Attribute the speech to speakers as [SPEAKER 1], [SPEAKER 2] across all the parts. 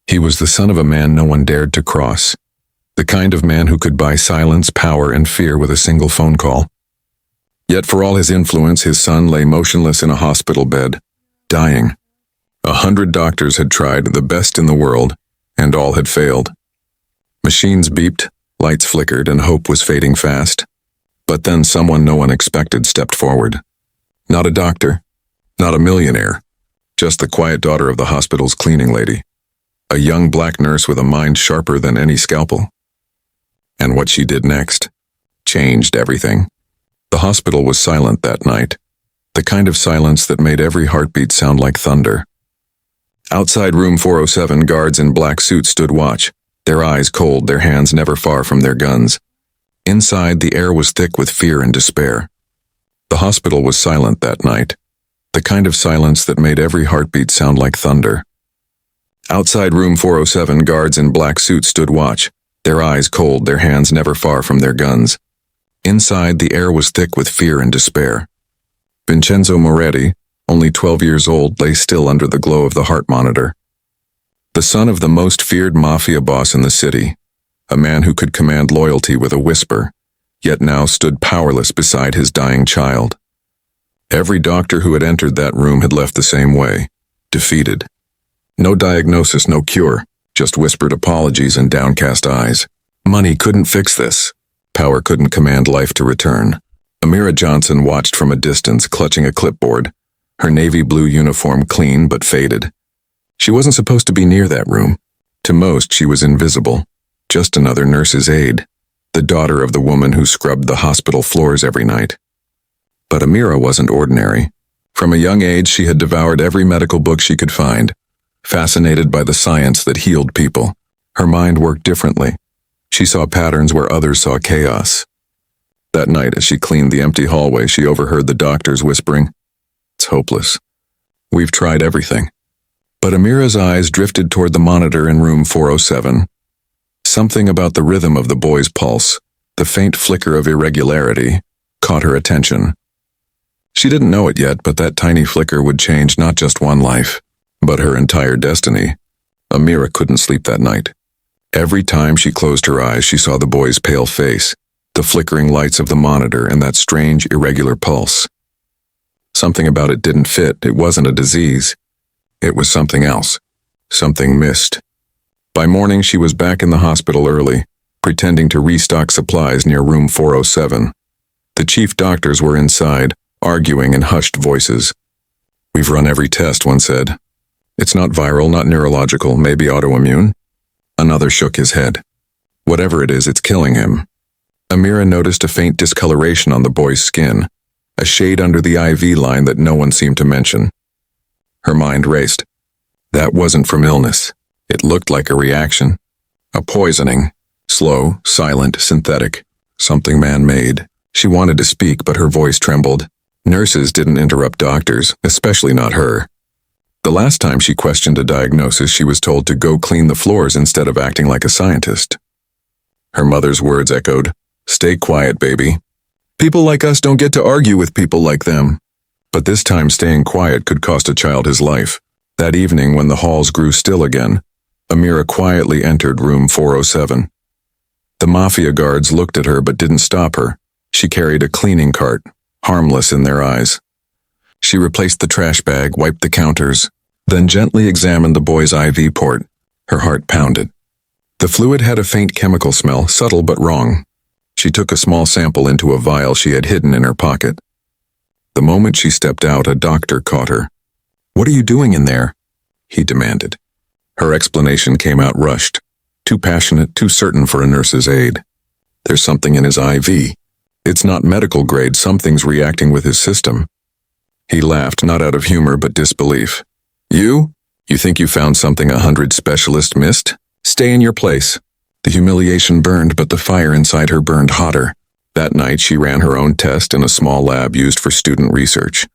[SPEAKER 1] He was the son of a man no one dared to cross. The kind of man who could buy silence, power, and fear with a single phone call. Yet for all his influence, his son lay motionless in a hospital bed, dying. 100 doctors had tried, the best in the world, and all had failed. Machines beeped, lights flickered, and hope was fading fast. But then someone no one expected stepped forward. Not a doctor, not a millionaire, just the quiet daughter of the hospital's cleaning lady. A young black nurse with a mind sharper than any scalpel. And what she did next changed everything. The hospital was silent that night, the kind of silence that made every heartbeat sound like thunder. Outside room 407, guards in black suits stood watch, their eyes cold, their hands never far from their guns. Inside, the air was thick with fear and despair. The hospital was silent that night, the kind of silence that made every heartbeat sound like thunder. Outside room 407, guards in black suits stood watch, their eyes cold, their hands never far from their guns. Inside, the air was thick with fear and despair. Vincenzo Moretti, only 12 years old, lay still under the glow of the heart monitor. The son of the most feared mafia boss in the city, a man who could command loyalty with a whisper, yet now stood powerless beside his dying child. Every doctor who had entered that room had left the same way, defeated. No diagnosis, no cure, just whispered apologies and downcast eyes. Money couldn't fix this. Power couldn't command life to return. Amira Johnson watched from a distance, clutching a clipboard, her navy blue uniform clean but faded. She wasn't supposed to be near that room. To most, she was invisible, just another nurse's aide, the daughter of the woman who scrubbed the hospital floors every night. But Amira wasn't ordinary. From a young age, she had devoured every medical book she could find, fascinated by the science that healed people. Her mind worked differently. She saw patterns where others saw chaos. That night, as she cleaned the empty hallway, she overheard the doctors whispering, "It's hopeless. We've tried everything." But Amira's eyes drifted toward the monitor in room 407. Something about the rhythm of the boy's pulse, the faint flicker of irregularity, caught her attention. She didn't know it yet, but that tiny flicker would change not just one life, but her entire destiny. Amira couldn't sleep that night. Every time she closed her eyes, she saw the boy's pale face, the flickering lights of the monitor, and that strange, irregular pulse. Something about it didn't fit. It wasn't a disease. It was something else. Something missed. By morning, she was back in the hospital early, pretending to restock supplies near room 407. The chief doctors were inside, arguing in hushed voices. "We've run every test," one said. "It's not viral, not neurological, maybe autoimmune." Another shook his head. "Whatever it is, it's killing him." Amira noticed a faint discoloration on the boy's skin, a shade under the IV line that no one seemed to mention. Her mind raced. That wasn't from illness. It looked like a reaction. A poisoning. Slow, silent, synthetic. Something man-made. She wanted to speak, but her voice trembled. Nurses didn't interrupt doctors, especially not her. The last time she questioned a diagnosis, she was told to go clean the floors instead of acting like a scientist. Her mother's words echoed, "Stay quiet, baby. People like us don't get to argue with people like them." But this time staying quiet could cost a child his life. That evening, when the halls grew still again, Amira quietly entered room 407. The mafia guards looked at her but didn't stop her. She carried a cleaning cart, harmless in their eyes. She replaced the trash bag, wiped the counters, then gently examined the boy's IV port. Her heart pounded. The fluid had a faint chemical smell, subtle but wrong. She took a small sample into a vial she had hidden in her pocket. The moment she stepped out, a doctor caught her. "What are you doing in there?" he demanded. Her explanation came out rushed, too passionate, too certain for a nurse's aide. "There's something in his IV. It's not medical grade, something's reacting with his system." He laughed, not out of humor but disbelief. You think you found something 100 specialists missed? Stay in your place." The humiliation burned, but the fire inside her burned hotter. That night, she ran her own test in a small lab used for student research.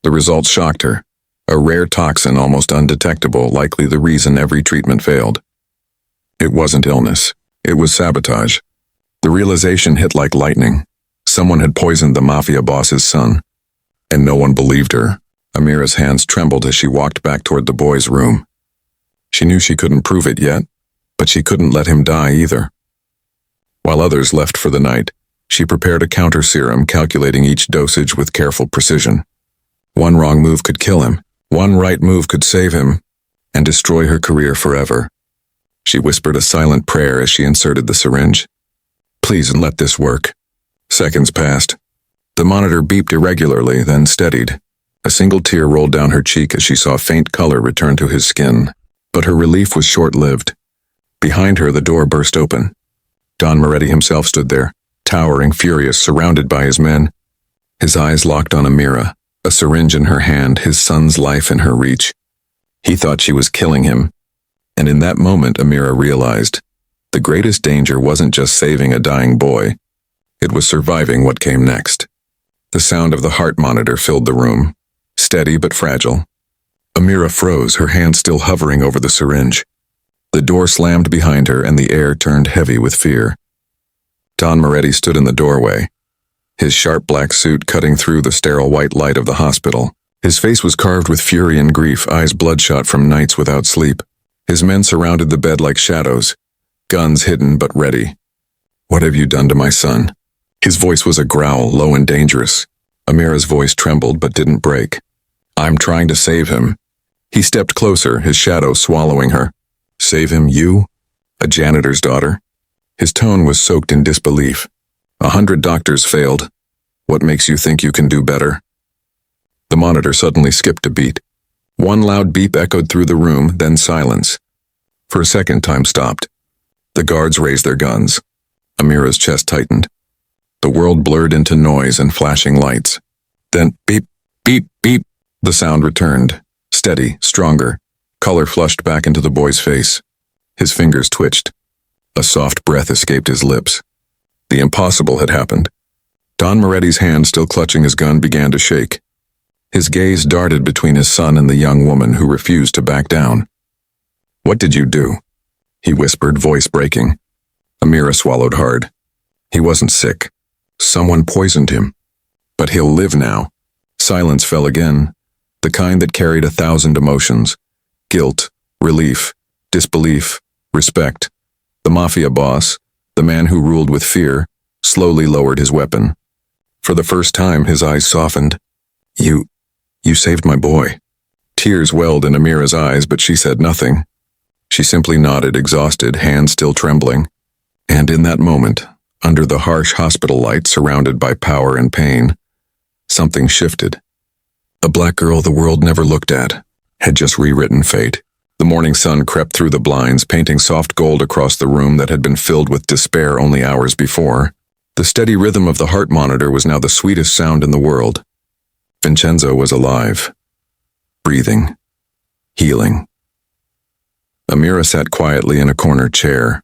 [SPEAKER 1] The results shocked her. A rare toxin, almost undetectable, likely the reason every treatment failed. It wasn't illness. It was sabotage. The realization hit like lightning. Someone had poisoned the mafia boss's son. And no one believed her. Amira's hands trembled as she walked back toward the boy's room. She knew she couldn't prove it yet, but she couldn't let him die either. While others left for the night, she prepared a counter serum, calculating each dosage with careful precision. One wrong move could kill him, one right move could save him, and destroy her career forever. She whispered a silent prayer as she inserted the syringe. Please and let this work. Seconds passed. The monitor beeped irregularly, then steadied. A single tear rolled down her cheek as she saw faint color return to his skin. But her relief was short-lived. Behind her, the door burst open. Don Moretti himself stood there, towering, furious, surrounded by his men. His eyes locked on Amira, a syringe in her hand, his son's life in her reach. He thought she was killing him. And in that moment, Amira realized the greatest danger wasn't just saving a dying boy. It was surviving what came next. The sound of the heart monitor filled the room, steady but fragile. Amira froze, her hand still hovering over the syringe. The door slammed behind her and the air turned heavy with fear. Don Moretti stood in the doorway, his sharp black suit cutting through the sterile white light of the hospital. His face was carved with fury and grief, eyes bloodshot from nights without sleep. His men surrounded the bed like shadows, guns hidden but ready. What have you done to my son? His voice was a growl, low and dangerous. Amira's voice trembled but didn't break. I'm trying to save him. He stepped closer, his shadow swallowing her. Save him, you? A janitor's daughter? His tone was soaked in disbelief. 100 doctors failed. What makes you think you can do better? The monitor suddenly skipped a beat. One loud beep echoed through the room, then silence. For a second, time stopped. The guards raised their guns. Amira's chest tightened. The world blurred into noise and flashing lights. Then beep, beep, beep. The sound returned, steady, stronger. Color flushed back into the boy's face. His fingers twitched. A soft breath escaped his lips. The impossible had happened. Don Moretti's hand, still clutching his gun, began to shake. His gaze darted between his son and the young woman who refused to back down. What did you do? He whispered, voice breaking. Amira swallowed hard. He wasn't sick. Someone poisoned him. But he'll live now. Silence fell again, the kind that carried 1,000 emotions. Guilt, relief, disbelief, respect. The mafia boss, the man who ruled with fear, slowly lowered his weapon. For the first time, his eyes softened. You saved my boy. Tears welled in Amira's eyes, but she said nothing. She simply nodded, exhausted, hands still trembling. And in that moment, under the harsh hospital light surrounded by power and pain, something shifted. A black girl the world never looked at had just rewritten fate. The morning sun crept through the blinds, painting soft gold across the room that had been filled with despair only hours before. The steady rhythm of the heart monitor was now the sweetest sound in the world. Vincenzo was alive, breathing, healing. Amira sat quietly in a corner chair,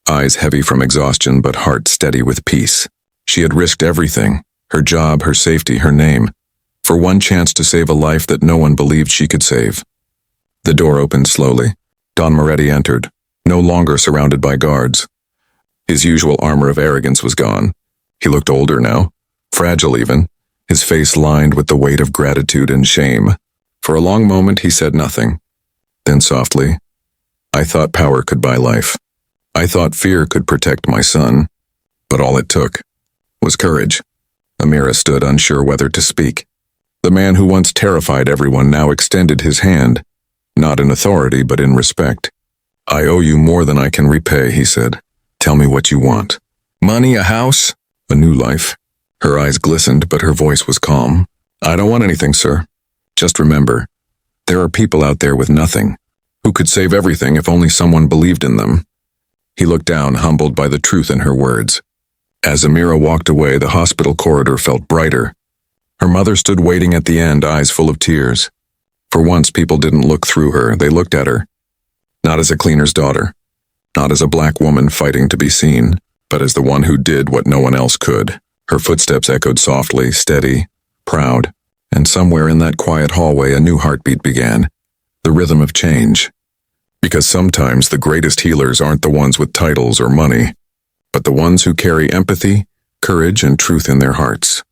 [SPEAKER 1] eyes heavy from exhaustion but heart steady with peace. She had risked everything, her job, her safety, her name, for one chance to save a life that no one believed she could save. The door opened slowly. Don Moretti entered, no longer surrounded by guards. His usual armor of arrogance was gone. He looked older now, fragile even, his face lined with the weight of gratitude and shame. For a long moment he said nothing. Then softly, I thought power could buy life. I thought fear could protect my son. But all it took was courage. Amira stood, unsure whether to speak. The man who once terrified everyone now extended his hand, not in authority but in respect. I owe you more than I can repay, he said. Tell me what you want. Money, a house, a new life. Her eyes glistened, but her voice was calm. I don't want anything, sir. Just remember, there are people out there with nothing, who could save everything if only someone believed in them. He looked down, humbled by the truth in her words. As Amira walked away, the hospital corridor felt brighter. Her mother stood waiting at the end, eyes full of tears. For once, people didn't look through her, they looked at her. Not as a cleaner's daughter, not as a black woman fighting to be seen, but as the one who did what no one else could. Her footsteps echoed softly, steady, proud, and somewhere in that quiet hallway a new heartbeat began, the rhythm of change. Because sometimes the greatest healers aren't the ones with titles or money, but the ones who carry empathy, courage, and truth in their hearts.